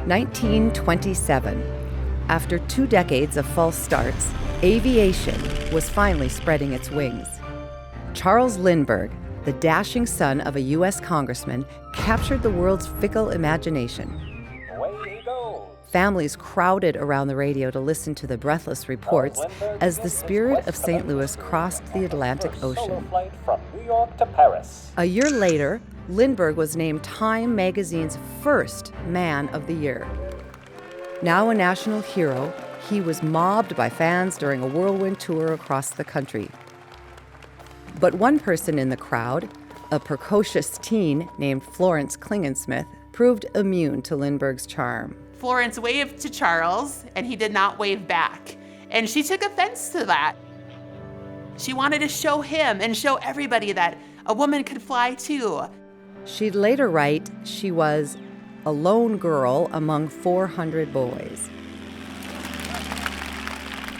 1927. After 2 decades of false starts, aviation was finally spreading its wings. Charles Lindbergh, the dashing son of a U.S. congressman, captured the world's fickle imagination. Away he goes. Families crowded around the radio to listen to the breathless reports as the Spirit of St. Louis crossed the Atlantic Ocean. Flight from New York to Paris. A year later, Lindbergh was named Time magazine's first Man of the Year. Now a national hero, he was mobbed by fans during a whirlwind tour across the country. But one person in the crowd, a precocious teen named Florence Klingensmith, proved immune to Lindbergh's charm. Florence waved to Charles, and he did not wave back. And she took offense to that. She wanted to show him and show everybody that a woman could fly too. She'd later write she was a lone girl among 400 boys.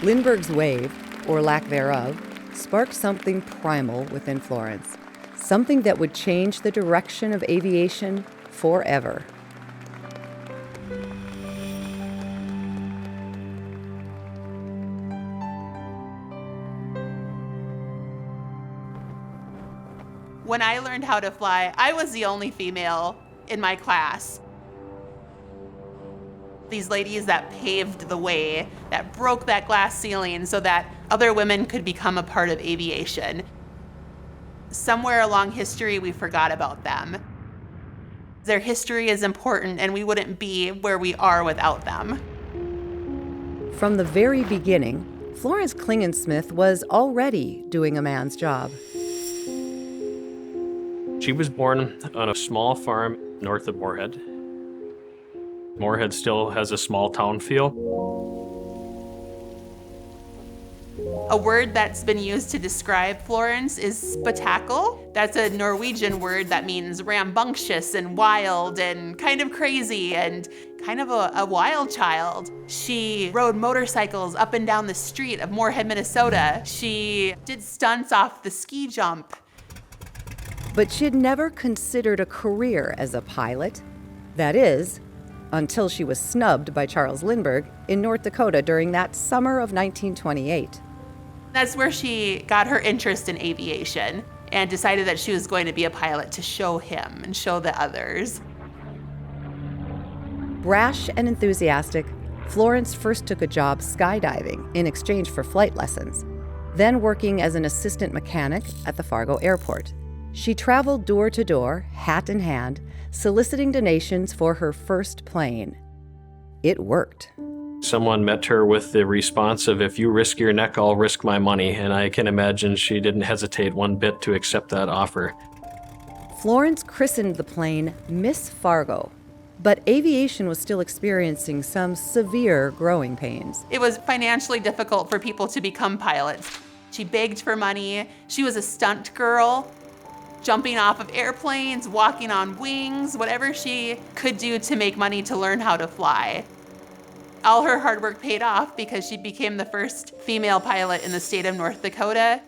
Lindbergh's wave, or lack thereof, sparked something primal within Florence, something that would change the direction of aviation forever. When I learned how to fly, I was the only female in my class. These ladies that paved the way, that broke that glass ceiling so that other women could become a part of aviation. Somewhere along history, we forgot about them. Their history is important, and we wouldn't be where we are without them. From the very beginning, Florence Klingensmith was already doing a man's job. She was born on a small farm north of Moorhead. Moorhead still has a small town feel. A word that's been used to describe Florence is spectacle. That's a Norwegian word that means rambunctious and wild and kind of crazy and kind of a wild child. She rode motorcycles up and down the street of Moorhead, Minnesota. She did stunts off the ski jump. But she'd never considered a career as a pilot. That is, until she was snubbed by Charles Lindbergh in North Dakota during that summer of 1928. That's where she got her interest in aviation and decided that she was going to be a pilot to show him and show the others. Brash and enthusiastic, Florence first took a job skydiving in exchange for flight lessons, then working as an assistant mechanic at the Fargo airport. She traveled door to door, hat in hand, soliciting donations for her first plane. It worked. Someone met her with the response of, "If you risk your neck, I'll risk my money." And I can imagine she didn't hesitate one bit to accept that offer. Florence christened the plane Miss Fargo, but aviation was still experiencing some severe growing pains. It was financially difficult for people to become pilots. She begged for money. She was a stunt girl, jumping off of airplanes, walking on wings, whatever she could do to make money to learn how to fly. All her hard work paid off because she became the first female pilot in the state of North Dakota.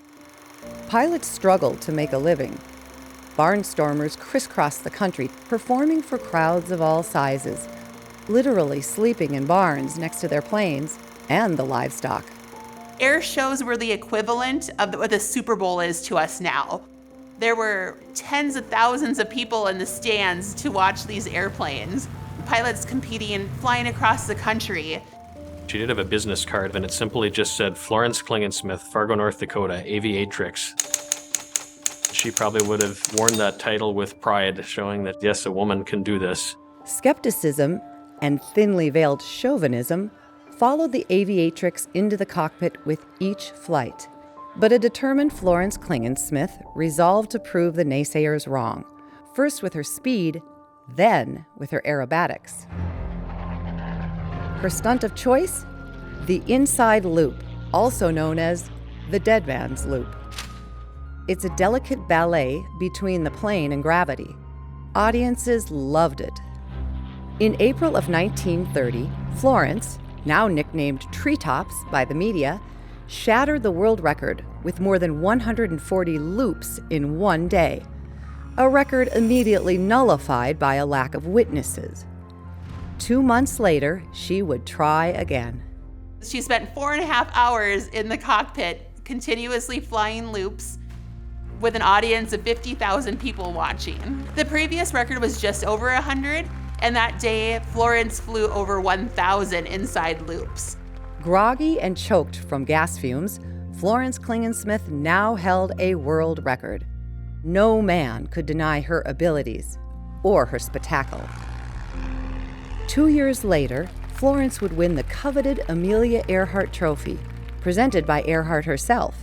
Pilots struggled to make a living. Barnstormers crisscrossed the country, performing for crowds of all sizes, literally sleeping in barns next to their planes and the livestock. Air shows were the equivalent of what the Super Bowl is to us now. There were tens of thousands of people in the stands to watch these airplanes. Pilots competing, flying across the country. She did have a business card, and it simply just said, "Florence Klingensmith, Fargo, North Dakota, Aviatrix." She probably would have worn that title with pride, showing that, yes, a woman can do this. Skepticism and thinly veiled chauvinism followed the Aviatrix into the cockpit with each flight. But a determined Florence Klingensmith resolved to prove the naysayers wrong, first with her speed, then with her aerobatics. Her stunt of choice? The inside loop, also known as the dead man's loop. It's a delicate ballet between the plane and gravity. Audiences loved it. In April of 1930, Florence, now nicknamed Treetops by the media, shattered the world record with more than 140 loops in one day, a record immediately nullified by a lack of witnesses. 2 months later, she would try again. She spent 4.5 hours in the cockpit, continuously flying loops, with an audience of 50,000 people watching. The previous record was just over 100, and that day, Florence flew over 1,000 inside loops. Groggy and choked from gas fumes, Florence Klingensmith now held a world record. No man could deny her abilities or her spectacle. 2 years later, Florence would win the coveted Amelia Earhart Trophy, presented by Earhart herself,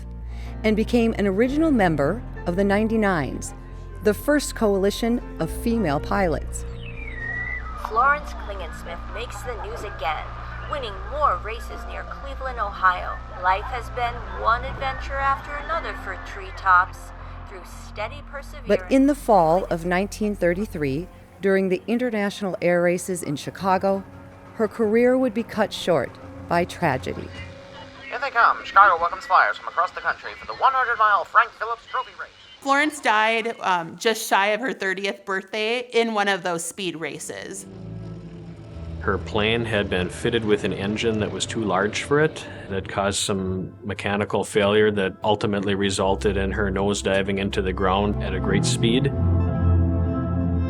and became an original member of the 99s, the first coalition of female pilots. Florence Klingensmith makes the news again, winning more races near Cleveland, Ohio. Life has been one adventure after another for Treetops, through steady perseverance. But in the fall of 1933, during the international air races in Chicago, her career would be cut short by tragedy. Here they come. Chicago welcomes flyers from across the country for the 100-mile Frank Phillips Trophy race. Florence died just shy of her 30th birthday in one of those speed races. Her plane had been fitted with an engine that was too large for it. That caused some mechanical failure that ultimately resulted in her nosediving into the ground at a great speed.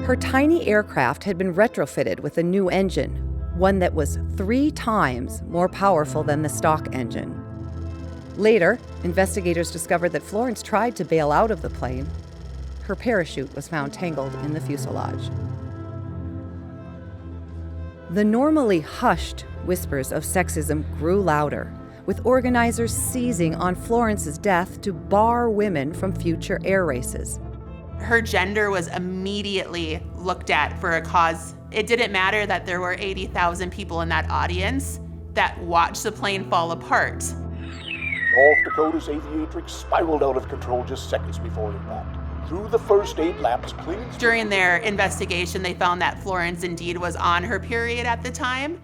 Her tiny aircraft had been retrofitted with a new engine, one that was 3 times more powerful than the stock engine. Later, investigators discovered that Florence tried to bail out of the plane. Her parachute was found tangled in the fuselage. The normally hushed whispers of sexism grew louder, with organizers seizing on Florence's death to bar women from future air races. Her gender was immediately looked at for a cause. It didn't matter that there were 80,000 people in that audience that watched the plane fall apart. North Dakota's Aviatrix spiraled out of control just seconds before impact. Through the first 8 laps, Klingensmith... During their investigation, they found that Florence indeed was on her period at the time.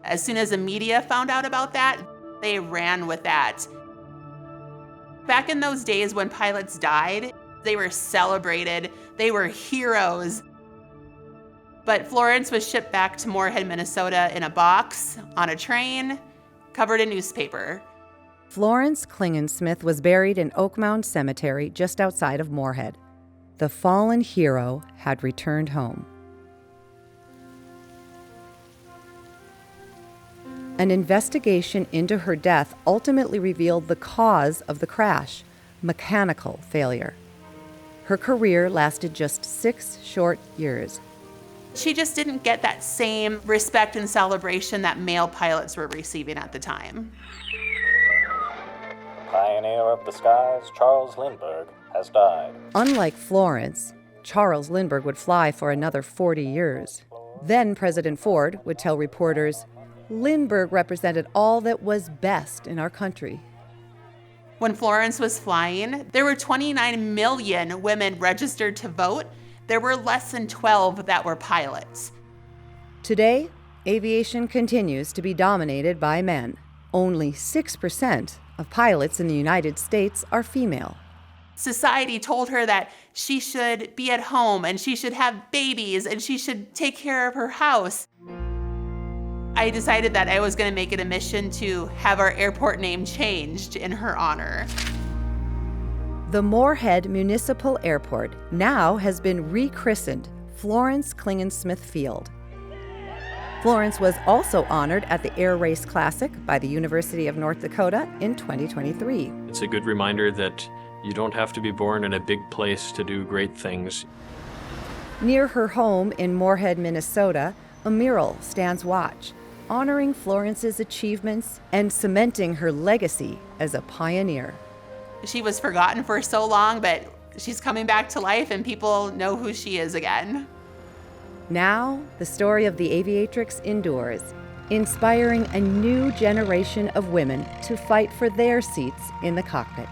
As soon as the media found out about that, they ran with that. Back in those days when pilots died, they were celebrated. They were heroes. But Florence was shipped back to Moorhead, Minnesota in a box, on a train, covered in newspaper. Florence Klingensmith was buried in Oak Mound Cemetery just outside of Moorhead. The fallen hero had returned home. An investigation into her death ultimately revealed the cause of the crash: mechanical failure. Her career lasted just 6 short years. She just didn't get that same respect and celebration that male pilots were receiving at the time. Pioneer of the skies, Charles Lindbergh, has died. Unlike Florence, Charles Lindbergh would fly for another 40 years. Then President Ford would tell reporters, Lindbergh represented all that was best in our country. When Florence was flying, there were 29 million women registered to vote. There were less than 12 that were pilots. Today, aviation continues to be dominated by men. Only 6% of pilots in the United States are female. Society told her that she should be at home and she should have babies and she should take care of her house. I decided that I was going to make it a mission to have our airport name changed in her honor. The Moorhead Municipal Airport now has been rechristened Florence Klingensmith Field. Florence was also honored at the Air Race Classic by the University of North Dakota in 2023. It's a good reminder that you don't have to be born in a big place to do great things. Near her home in Moorhead, Minnesota, a mural stands watch, honoring Florence's achievements and cementing her legacy as a pioneer. She was forgotten for so long, but she's coming back to life and people know who she is again. Now, the story of the Aviatrix endures, inspiring a new generation of women to fight for their seats in the cockpit.